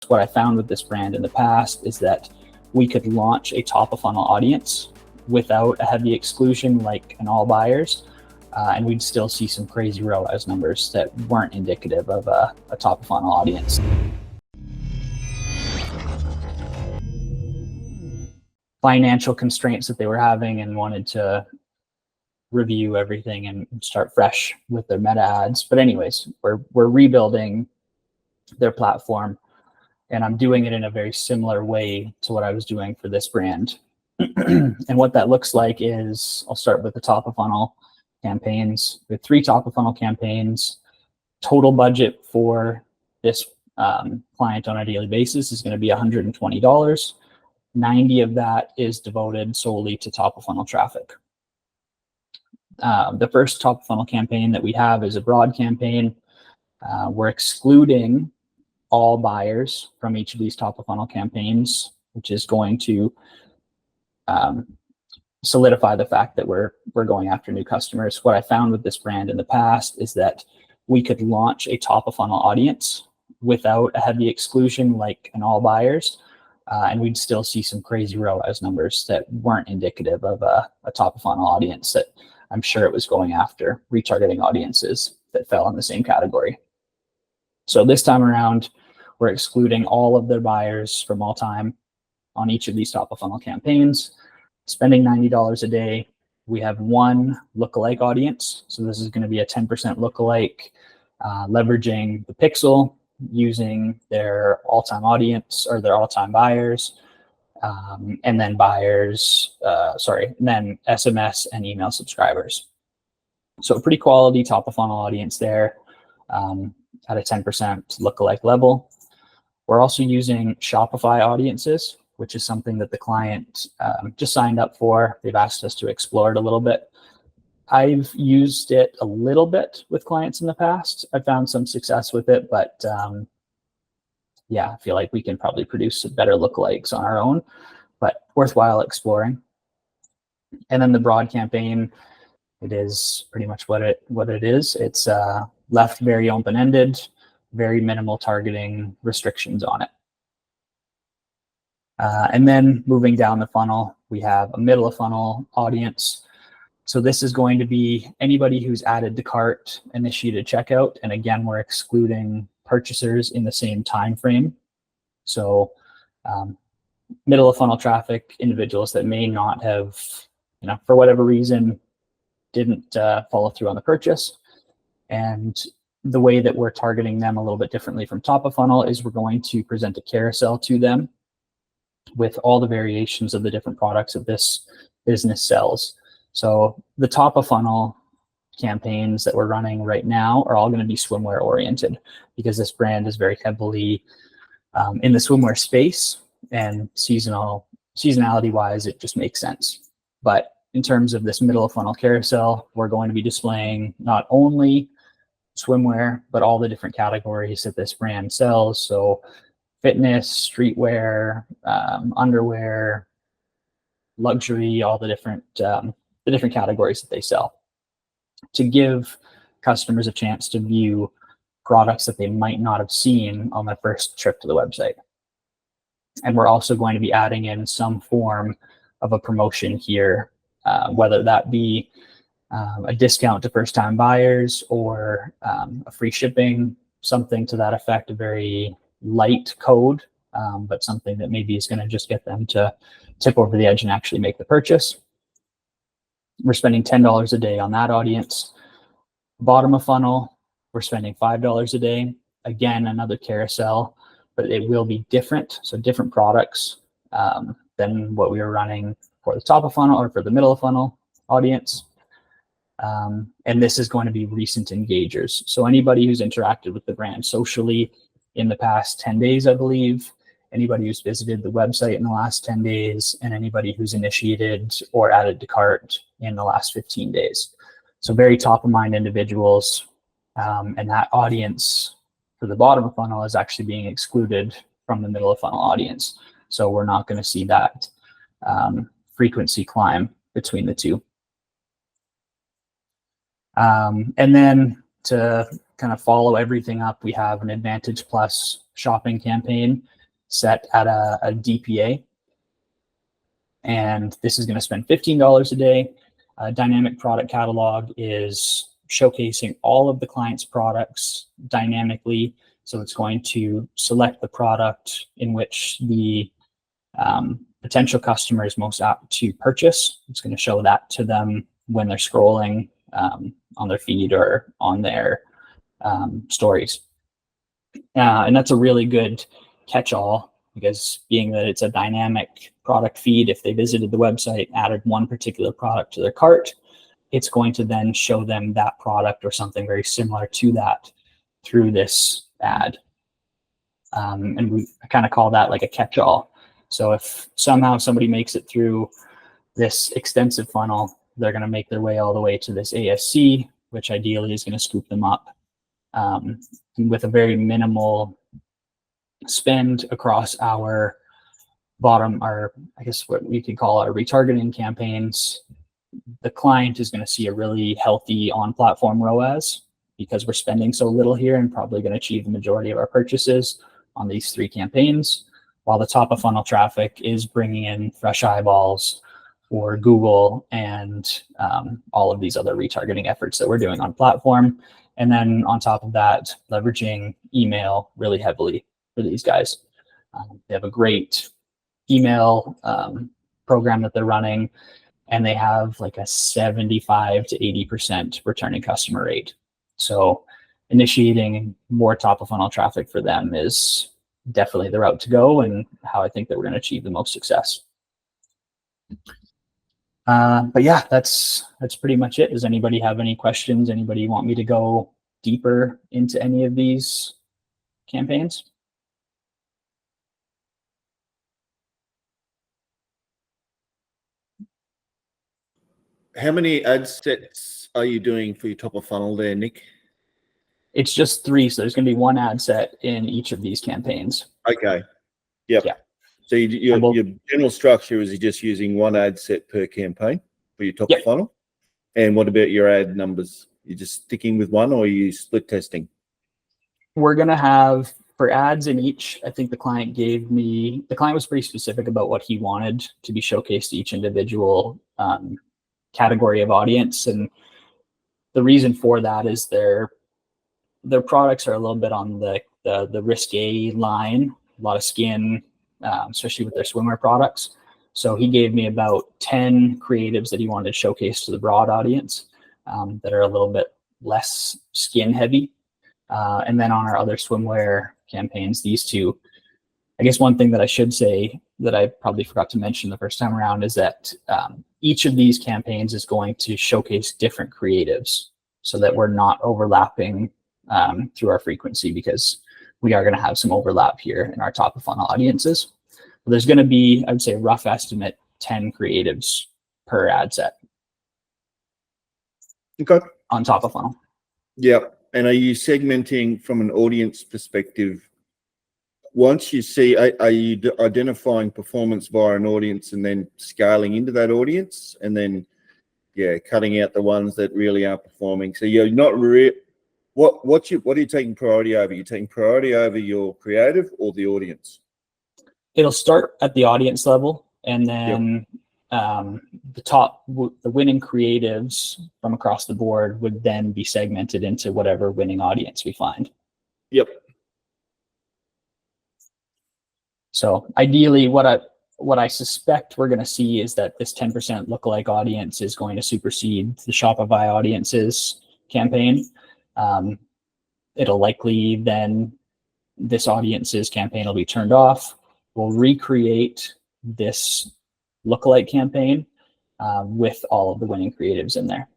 what I found with this brand in the past is that we could launch a top of funnel audience without a heavy exclusion like an all buyers, and we'd still see some crazy ROAS numbers that weren't indicative of a top of funnel audience. Financial constraints that they were having and wanted to review everything and start fresh with their meta ads. But anyways, we're rebuilding their platform, and I'm doing it in a very similar way to what I was doing for this brand. And what that looks like is, I'll start with the top of funnel campaigns. We have 3 top of funnel campaigns. Total budget for this client on a daily basis is going to be $120. 90 of that is devoted solely to top of funnel traffic. The first top of funnel campaign that we have is a broad campaign. We're excluding all buyers from each of these top of funnel campaigns, which is going to solidify the fact that we're going after new customers. What I found with this brand in the past is that we could launch a top of funnel audience without a heavy exclusion like an all buyers, and we'd still see some crazy ROAS numbers that weren't indicative of a top of funnel audience that I'm sure it was going after retargeting audiences that fell in the same category. So this time around, we're excluding all of their buyers from all time on each of these top of funnel campaigns, spending $90 a day. We have one lookalike audience. So this is going to be a 10% lookalike, leveraging the pixel, using their all-time audience or their all-time buyers, and then then SMS and email subscribers. So a pretty quality top of funnel audience there at a 10% lookalike level. We're also using Shopify audiences, which is something that the client just signed up for. They've asked us to explore it a little bit. I've used it a little bit with clients in the past. I've found some success with it, but yeah, I feel like we can probably produce better lookalikes on our own, but worthwhile exploring. And then the broad campaign, it is pretty much what it is. It's left very open-ended, very minimal targeting restrictions on it. And then moving down the funnel, we have a middle of funnel audience. So this is going to be anybody who's added to cart, initiated checkout, and again, we're excluding purchasers in the same time frame. So middle of funnel traffic, individuals that may not have, for whatever reason, didn't follow through on the purchase. And the way that we're targeting them a little bit differently from top of funnel is we're going to present a carousel to them with all the variations of the different products that this business sells. So the top of funnel campaigns that we're running right now are all going to be swimwear oriented because this brand is very heavily in the swimwear space, and seasonality wise, it just makes sense. But in terms of this middle of funnel carousel, we're going to be displaying not only swimwear, but all the different categories that this brand sells. So fitness, streetwear, underwear, luxury, all the different categories that they sell, to give customers a chance to view products that they might not have seen on their first trip to the website. And we're also going to be adding in some form of a promotion here, whether that be a discount to first-time buyers or a free shipping, something to that effect, a very light code, but something that maybe is going to just get them to tip over the edge and actually make the purchase. We're spending $10 a day on that audience. Bottom of funnel, we're spending $5 a day. Again, another carousel, but it will be different. So different products than what we were running for the top of funnel or for the middle of funnel audience. And this is going to be recent engagers. So anybody who's interacted with the brand socially in the past 10 days, I believe, anybody who's visited the website in the last 10 days, and anybody who's initiated or added to cart in the last 15 days. So very top of mind individuals. And that audience for the bottom of funnel is actually being excluded from the middle of funnel audience. So we're not going to see that frequency climb between the two. And then to kind of follow everything up, we have an Advantage Plus shopping campaign. set at a DPA. And this is going to spend $15 a day. Dynamic product catalog is showcasing all of the client's products dynamically. So it's going to select the product in which the potential customer is most apt to purchase. It's going to show that to them when they're scrolling on their feed or on their stories. And that's a really good catch-all, because being that it's a dynamic product feed, if they visited the website, added one particular product to their cart, it's going to then show them that product or something very similar to that through this ad. And we kind of call that like a catch-all. So if somehow somebody makes it through this extensive funnel, they're going to make their way all the way to this ASC, which ideally is going to scoop them up with a very minimal spend across our bottom, I guess what we could call our retargeting campaigns. The client is going to see a really healthy on-platform ROAS because we're spending so little here and probably going to achieve the majority of our purchases on these 3 campaigns, while the top of funnel traffic is bringing in fresh eyeballs for Google and all of these other retargeting efforts that we're doing on platform. And then on top of that, leveraging email really heavily for these guys. They have a great email program that they're running, and they have like a 75 to 80% returning customer rate. So initiating more top of funnel traffic for them is definitely the route to go, and how I think that we're going to achieve the most success. But yeah, that's pretty much it. Does anybody have any questions? Anybody want me to go deeper into any of these campaigns? How many ad sets are you doing for your top of funnel there, Nick? It's just 3, so there's going to be 1 ad set in each of these campaigns. Okay. Yep. Yeah. So your general structure is you're just using 1 ad set per campaign for your top of funnel. And what about your ad numbers? You're just sticking with 1, or are you split testing? We're going to have, for ads in each, I think the client was pretty specific about what he wanted to be showcased to each individual category of audience. And the reason for that is their products are a little bit on the risque line, a lot of skin, especially with their swimwear products. So he gave me about 10 creatives that he wanted to showcase to the broad audience that are a little bit less skin heavy. And then on our other swimwear campaigns, these 2, I guess one thing that I should say that I probably forgot to mention the first time around is that each of these campaigns is going to showcase different creatives so that we're not overlapping through our frequency, because we are going to have some overlap here in our top of funnel audiences. But there's going to be, I would say, a rough estimate, 10 creatives per ad set. Okay. On top of funnel. Yeah. And are you segmenting from an audience perspective? Once you see, are you identifying performance via an audience and then scaling into that audience, and then, cutting out the ones that really aren't performing? So you're not what are you taking priority over? You're taking priority over your creative or the audience? It'll start at the audience level, and then the winning creatives from across the board would then be segmented into whatever winning audience we find. Yep. So ideally, what I suspect we're going to see is that this 10% lookalike audience is going to supersede the Shopify audiences campaign. It'll likely then, this audiences campaign will be turned off. We'll recreate this lookalike campaign with all of the winning creatives in there.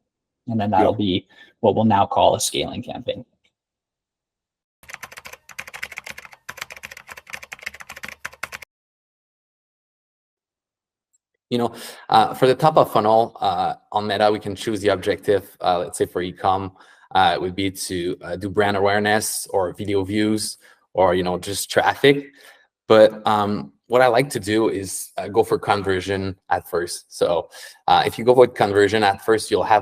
And then that'll be what we'll now call a scaling campaign. For the top of funnel on Meta, we can choose the objective. Let's say for e-com, it would be to do brand awareness or video views or, just traffic. But what I like to do is go for conversion at first. So if you go for conversion at first, you'll have